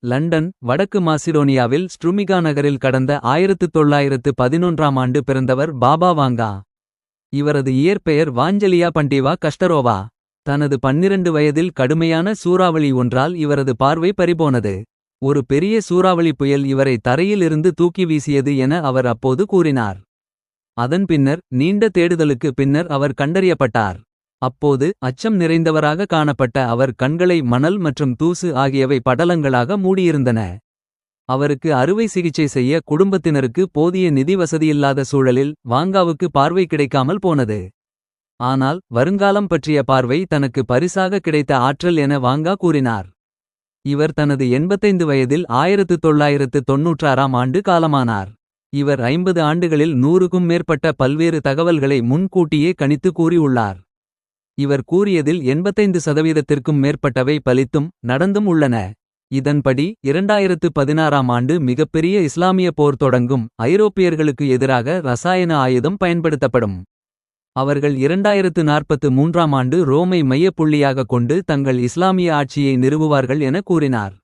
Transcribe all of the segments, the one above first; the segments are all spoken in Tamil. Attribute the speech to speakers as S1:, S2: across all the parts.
S1: லண்டன் வடக்கு மாசிடோனியாவில் ஸ்ட்ருமிகா நகரில் கடந்த 1911ஆம் ஆண்டு பிறந்தவர் பாபா வாங்கா. இவரது இயற்பெயர் வாஞ்சலியா பண்டிவா கஷ்டரோவா. தனது 12 வயதில் கடுமையான சூறாவளி ஒன்றால் இவரது பார்வை பறிபோனது. ஒரு பெரிய சூறாவளி புயல் இவரை தரையில் இருந்து தூக்கி வீசியது என அவர் அப்போது கூறினார். அதன் பின்னர் நீண்ட தேடுதலுக்கு பின்னர் அவர் கண்டறியப்பட்டார். அப்போது அச்சம் நிறைந்தவராக காணப்பட்ட அவர் கண்களை மணல் மற்றும் தூசு ஆகியவை படலங்களாக மூடியிருந்தன. அவருக்கு அறுவை சிகிச்சை செய்ய குடும்பத்தினருக்கு போதிய நிதி வசதியில்லாத சூழலில் வாங்காவுக்கு பார்வை கிடைக்காமல் போனது. ஆனால் வருங்காலம் பற்றிய பார்வை தனக்கு பரிசாக கிடைத்த ஆற்றல் என வாங்கா கூறினார். இவர் தனது 85 வயதில் 1996ஆம் ஆண்டு காலமானார். இவர் 50 ஆண்டுகளில் 100க்கும் மேற்பட்ட பல்வேறு தகவல்களை முன்கூட்டியே கணித்து கூறியுள்ளார். இவர் கூறியதில் 85%த்திற்கும் மேற்பட்டவை பலித்தும் நடந்தும் உள்ளன. இதன்படி 2016ஆம் ஆண்டு மிகப்பெரிய இஸ்லாமிய போர் தொடங்கும். ஐரோப்பியர்களுக்கு எதிராக ரசாயன ஆயுதம் பயன்படுத்தப்படும். அவர்கள் 2043ஆம் ஆண்டு ரோமை மையப்புள்ளியாக கொண்டு தங்கள் இஸ்லாமிய ஆட்சியை நிறுவுவார்கள் என கூறினார்.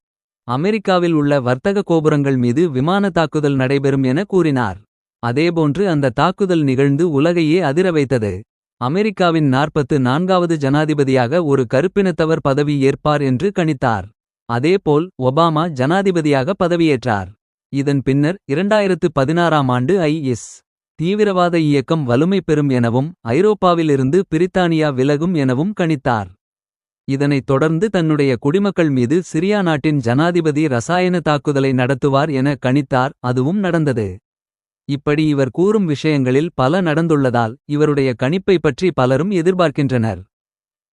S1: அமெரிக்காவில் உள்ள வர்த்தக கோபுரங்கள் மீது விமான தாக்குதல் நடைபெறும் என கூறினார். அதேபோன்று அந்த தாக்குதல் நிகழ்ந்து உலகையே அதிர வைத்தது. அமெரிக்காவின் 44வது ஜனாதிபதியாக ஒரு கருப்பினத்தவர் பதவி ஏற்பார் என்று கணித்தார். அதேபோல் ஒபாமா ஜனாதிபதியாக பதவியேற்றார். இதன் பின்னர் 2016ஆம் ஆண்டு IS தீவிரவாத இயக்கம் வலுமை பெறும் எனவும் ஐரோப்பாவிலிருந்து பிரித்தானியா விலகும் எனவும் கணித்தார். இதனைத் தொடர்ந்து தன்னுடைய குடிமக்கள் மீது சிரியா நாட்டின் ஜனாதிபதி ரசாயன தாக்குதலை நடத்துவார் என கணித்தார். அதுவும் நடந்தது. இப்படி இவர் கூறும் விஷயங்களில் பல நடந்துள்ளதால் இவருடைய கணிப்பை பற்றி பலரும் எதிர்பார்க்கின்றனர்.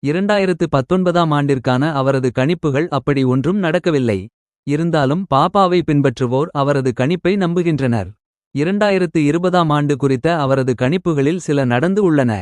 S1: 2019ஆம் ஆண்டிற்கான அவரது கணிப்புகள் அப்படி ஒன்றும் நடக்கவில்லை. இருந்தாலும் பாப்பாவை பின்பற்றுவோர் அவரது கணிப்பை நம்புகின்றனர். 2020ஆம் ஆண்டு குறித்த அவரது கணிப்புகளில் சில நடந்து உள்ளன.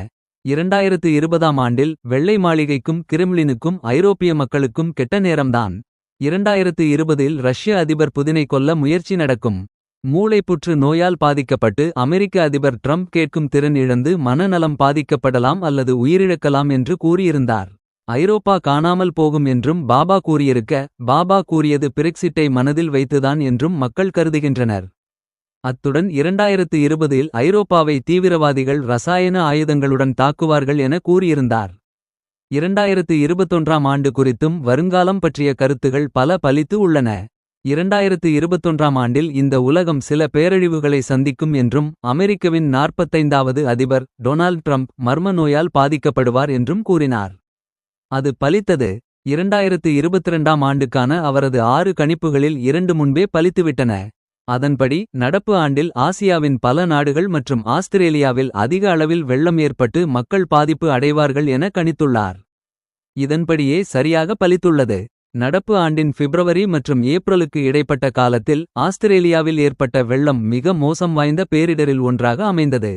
S1: 2020ஆம் ஆண்டில் வெள்ளை மாளிகைக்கும் கிரெம்ளினுக்கும் ஐரோப்பிய மக்களுக்கும் கெட்ட நேரம்தான். 2020இல் ரஷ்ய அதிபர் புதினை கொல்ல முயற்சி நடக்கும். மூளைப்புற்று நோயால் பாதிக்கப்பட்டு அமெரிக்க அதிபர் ட்ரம்ப் கேட்கும் திறன் இழந்து மனநலம் பாதிக்கப்படலாம் அல்லது உயிரிழக்கலாம் என்று கூறியிருந்தார். ஐரோப்பா காணாமல் போகும் என்றும் பாபா கூறியிருக்க, பாபா கூறியது பிரெக்சிட்டை மனதில் வைத்துதான் என்றும் மக்கள் கருதுகின்றனர். அத்துடன் 2020இல் ஐரோப்பாவை தீவிரவாதிகள் ரசாயன ஆயுதங்களுடன் தாக்குவார்கள் என கூறியிருந்தார். 2021ஆம் ஆண்டு குறித்தும் வருங்காலம் பற்றிய கருத்துகள் பல பலித்து உள்ளன. 2021ஆம் ஆண்டில் இந்த உலகம் சில பேரழிவுகளை சந்திக்கும் என்றும் அமெரிக்கவின் 45வது அதிபர் டொனால்ட் ட்ரம்ப் மர்ம நோயால் பாதிக்கப்படுவார் என்றும் கூறினார். அது பலித்தது. 2022ஆம் ஆண்டுக்கான அவரது 6 கணிப்புகளில் 2 முன்பே பலித்துவிட்டன. அதன்படி நடப்பு ஆண்டில் ஆசியாவின் பல நாடுகள் மற்றும் ஆஸ்திரேலியாவில் அதிக அளவில் வெள்ளம் ஏற்பட்டு மக்கள் பாதிப்பு அடைவார்கள் என கணித்துள்ளார். இதன்படியே சரியாக பலித்துள்ளது. நடப்பு ஆண்டின் பிப்ரவரி மற்றும் ஏப்ரலுக்கு இடைப்பட்ட காலத்தில் ஆஸ்திரேலியாவில் ஏற்பட்ட வெள்ளம் மிக மோசம் வாய்ந்த பேரிடரில் ஒன்றாக அமைந்தது.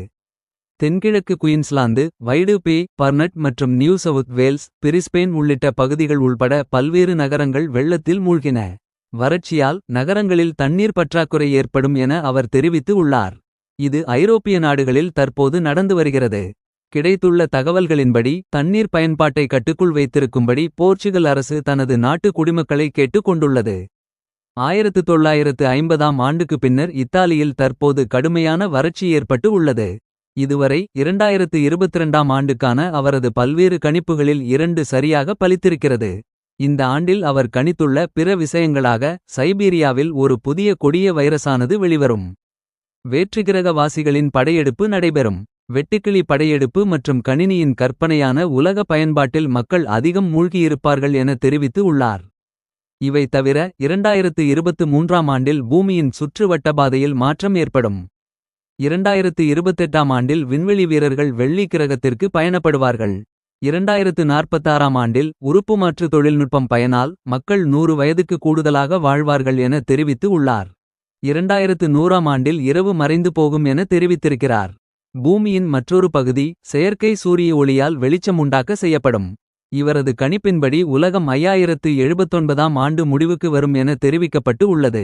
S1: தென்கிழக்கு குயின்ஸ்லாந்து, வைடு பே, பர்னட் மற்றும் நியூ சவுத் வேல்ஸ், பிரிஸ்பேன் உள்ளிட்ட பகுதிகள் உள்பட பல்வேறு நகரங்கள் வெள்ளத்தில் மூழ்கின. வறட்சியால் நகரங்களில் தண்ணீர் பற்றாக்குறை ஏற்படும் என அவர் தெரிவித்து உள்ளார். இது ஐரோப்பிய நாடுகளில் தற்போது நடந்து வருகிறது. கிடைத்துள்ள தகவல்களின்படி தண்ணீர் பயன்பாட்டை கட்டுக்குள் வைத்திருக்கும்படி போர்ச்சுகல் அரசு தனது நாட்டு குடிமக்களை கேட்டுக் கொண்டுள்ளது. 1950ஆம் ஆண்டுக்கு பின்னர் இத்தாலியில் தற்போது கடுமையான வறட்சி ஏற்பட்டு உள்ளது. இதுவரை 2022ஆம் ஆண்டுக்கான அவரது பல்வேறு கணிப்புகளில் 2 சரியாக பலித்திருக்கிறது. இந்த ஆண்டில் அவர் கணித்துள்ள பிற விஷயங்களாக சைபீரியாவில் ஒரு புதிய கொடிய வைரசானது வெளிவரும். வேற்றுகிரகவாசிகளின் படையெடுப்பு நடைபெறும். வெட்டுக்கிளி படையெடுப்பு மற்றும் கணினியின் கற்பனையான உலக பயன்பாட்டில் மக்கள் அதிகம் மூழ்கியிருப்பார்கள் என தெரிவித்து உள்ளார். இவை தவிர 2023ஆம் ஆண்டில் பூமியின் சுற்று வட்டபாதையில் மாற்றம் ஏற்படும். 2028ஆம் ஆண்டில் விண்வெளி வீரர்கள் வெள்ளி கிரகத்திற்கு பயணப்படுவார்கள். 2046ஆம் ஆண்டில் உறுப்புமாற்று தொழில்நுட்பம் பயனால் மக்கள் 100 வயதுக்கு கூடுதலாக வாழ்வார்கள் என தெரிவித்து உள்ளார். 2100ஆம் ஆண்டில் இரவு மறைந்து போகும் என தெரிவித்திருக்கிறார். பூமியின் மற்றொரு பகுதி செயற்கை சூரிய ஒளியால் வெளிச்சம் உண்டாக்க செய்யப்படும். இவரது கணிப்பின்படி உலகம் 5079ஆம் ஆண்டு முடிவுக்கு வரும் என தெரிவிக்கப்பட்டு உள்ளது.